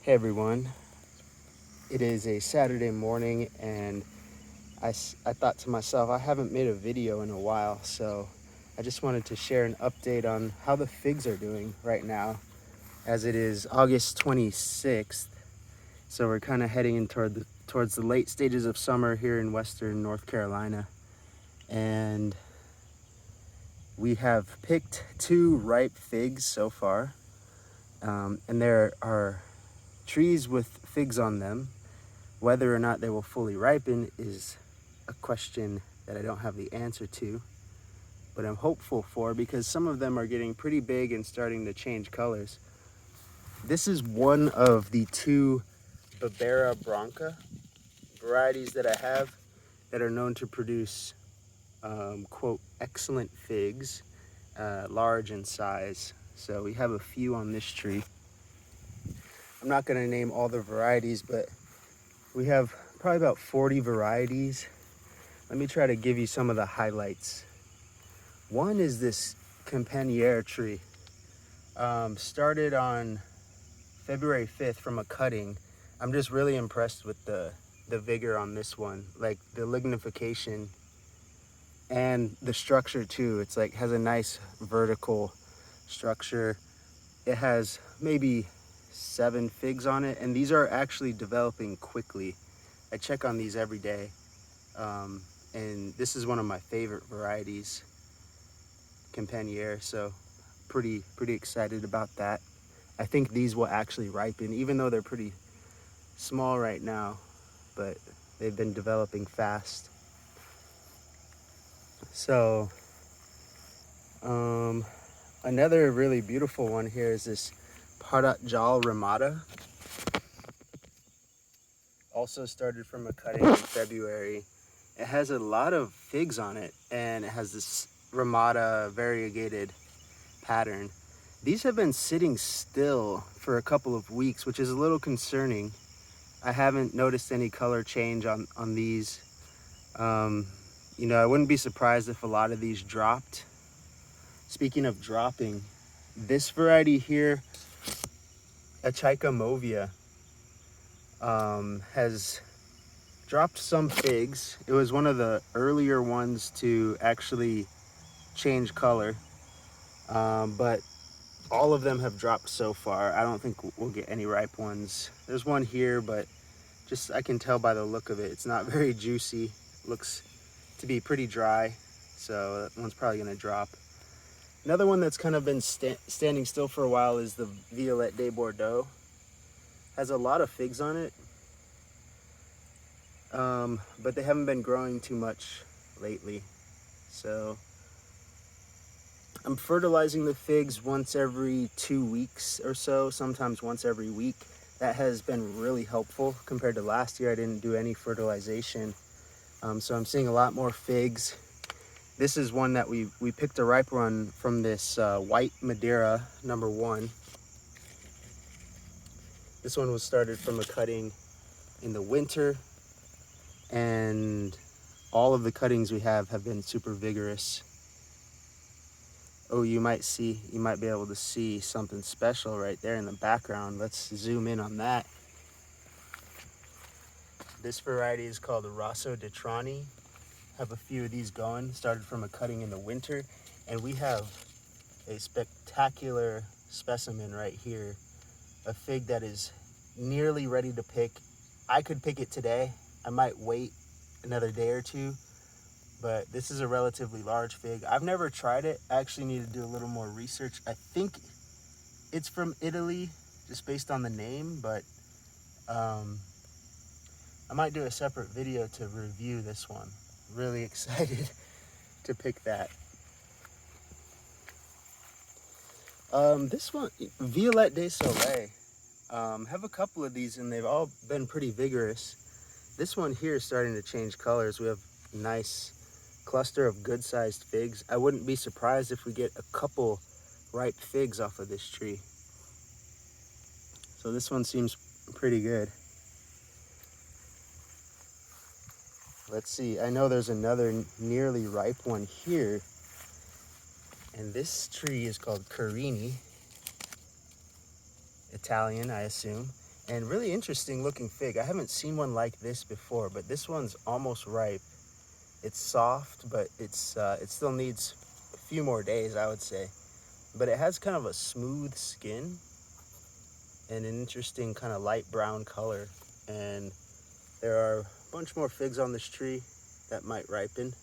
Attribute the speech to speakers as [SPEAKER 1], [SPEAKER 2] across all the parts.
[SPEAKER 1] Hey everyone, it is a Saturday morning and I thought to myself, I haven't made a video in a while, so I just wanted to share an update on how the figs are doing right now, as it is August 26th. So we're kind of heading in towards the late stages of summer here in Western North Carolina. And we have picked 2 ripe figs so far. And there are trees with figs on them. Whether or not they will fully ripen is a question that I don't have the answer to, but I'm hopeful for, because some of them are getting pretty big and starting to change colors. This is one of the 2 Barbera Branca varieties that I have that are known to produce quote, excellent figs, large in size. So we have a few on this tree. I'm not going to name all the varieties, but we have probably about 40 varieties. Let me try to give you some of the highlights. One is this Campaniere tree. Started on February 5th from a cutting. I'm just really impressed with the vigor on this one. Like the lignification and the structure too. It's like has a nice vertical structure. It has maybe 7 figs on it, and these are actually developing quickly. I check on these every day. And this is one of my favorite varieties, Campaniere, so pretty excited about that. I think these will actually ripen, even though they're pretty small right now, but they've been developing fast. So another really beautiful one here is this Parat Jal Ramada. Also started from a cutting in February. It has a lot of figs on it, and it has this Ramada variegated pattern. These have been sitting still for a couple of weeks, which is a little concerning. I haven't noticed any color change on these. You know, I wouldn't be surprised if a lot of these dropped. Speaking of dropping, this variety here, Achaika movia, has dropped some figs. It was one of the earlier ones to actually change color, but all of them have dropped so far. I don't think we'll get any ripe ones. There's one here, but just I can tell by the look of it, it's not very juicy. Looks to be pretty dry, so that one's probably gonna drop. Another one that's kind of been standing still for a while is the Violette de Bordeaux. Has a lot of figs on it, but they haven't been growing too much lately. So I'm fertilizing the figs once every 2 weeks or so, sometimes once every week. That has been really helpful compared to last year. I didn't do any fertilization. So I'm seeing a lot more figs. This is one that we picked a ripe one from this white Madeira #1. This one was started from a cutting in the winter, and all of the cuttings we have been super vigorous. Oh, you might be able to see something special right there in the background. Let's zoom in on that. This variety is called Rosso de Trani. Have a few of these going. Started from a cutting in the winter, and we have a spectacular specimen right here. A fig that is nearly ready to pick. I could pick it today. I might wait another day or two, but this is a relatively large fig. I've never tried it. I actually need to do a little more research. I think it's from Italy, just based on the name, but I might do a separate video to review this one. Really excited to pick that. This one, Violette de Soleil, have a couple of these and they've all been pretty vigorous. This one here is starting to change colors. We have a nice cluster of good-sized figs. I wouldn't be surprised if we get a couple ripe figs off of this tree. So this one seems pretty good. Let's see, I know there's another nearly ripe one here. And this tree is called Carini, Italian, I assume. and really interesting looking fig. I haven't seen one like this before, but this one's almost ripe. It's soft, but it still needs a few more days, I would say. But it has kind of a smooth skin and an interesting kind of light brown color. And there are a bunch more figs on this tree that might ripen.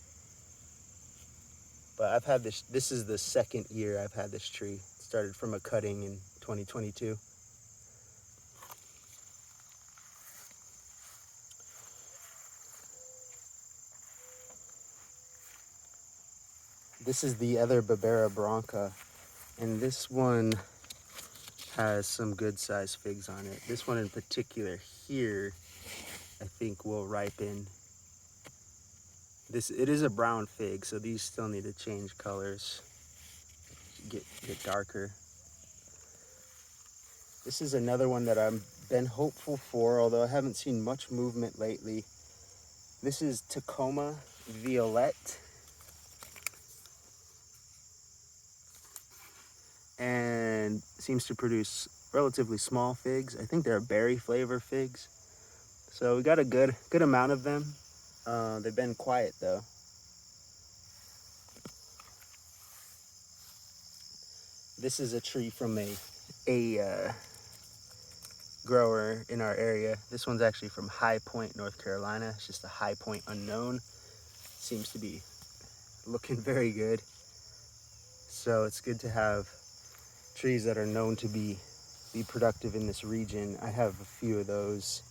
[SPEAKER 1] But I've had this is the second year I've had this tree. It started from a cutting in 2022. This is the other Bibera Branca, and this one has some good sized figs on it. This one in particular here, I think will ripen. It is a brown fig, so these still need to change colors, get darker. This is another one that I've been hopeful for, although I haven't seen much movement lately. This is Tacoma Violette, and seems to produce relatively small figs. I think they're berry flavor figs. So we got a good amount of them. They've been quiet though. This is a tree from a grower in our area. This one's actually from High Point, North Carolina. It's just a High Point unknown. Seems to be looking very good. So it's good to have trees that are known to be productive in this region. I have a few of those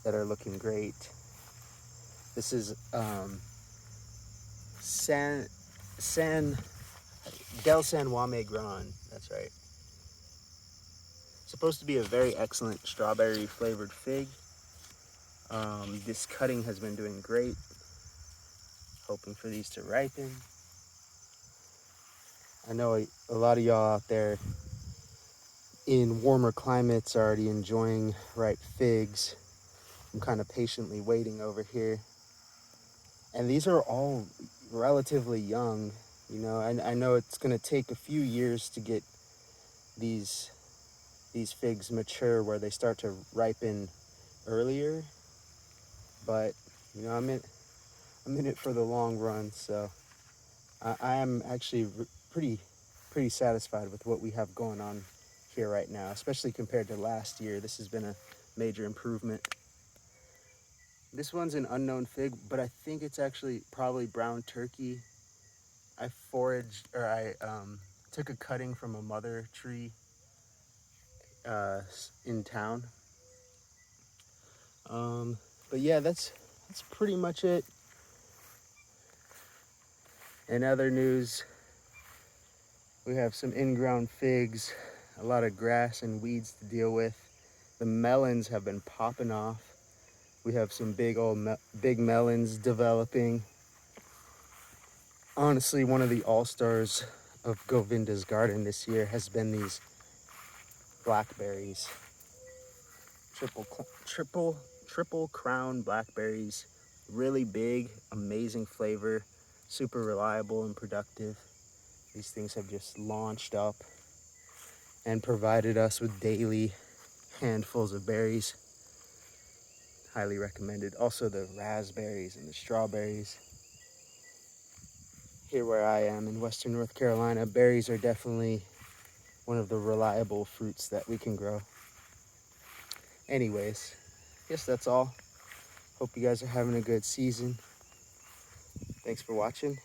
[SPEAKER 1] that are looking great. This is Del San Juame Gran, that's right. Supposed to be a very excellent strawberry flavored fig. This cutting has been doing great. Hoping for these to ripen. I know a lot of y'all out there in warmer climates are already enjoying ripe figs. I'm kind of patiently waiting over here. And these are all relatively young. You know, I know it's going to take a few years to get these figs mature where they start to ripen earlier, but you know, I'm in it for the long run. So I am actually pretty satisfied with what we have going on here right now, especially compared to last year. This has been a major improvement. This one's an unknown fig, but I think it's actually probably brown turkey. I took a cutting from a mother tree in town. But yeah, that's pretty much it. In other news, we have some in-ground figs, a lot of grass and weeds to deal with. The melons have been popping off. We have some big melons developing. Honestly, one of the all-stars of Govinda's garden this year has been these blackberries. Triple crown blackberries. Really big, amazing flavor, super reliable and productive. These things have just launched up and provided us with daily handfuls of berries. Highly recommended. Also the raspberries and the strawberries. Here where I am in Western North Carolina, berries are definitely one of the reliable fruits that we can grow. Anyways, I guess that's all. Hope you guys are having a good season. Thanks for watching.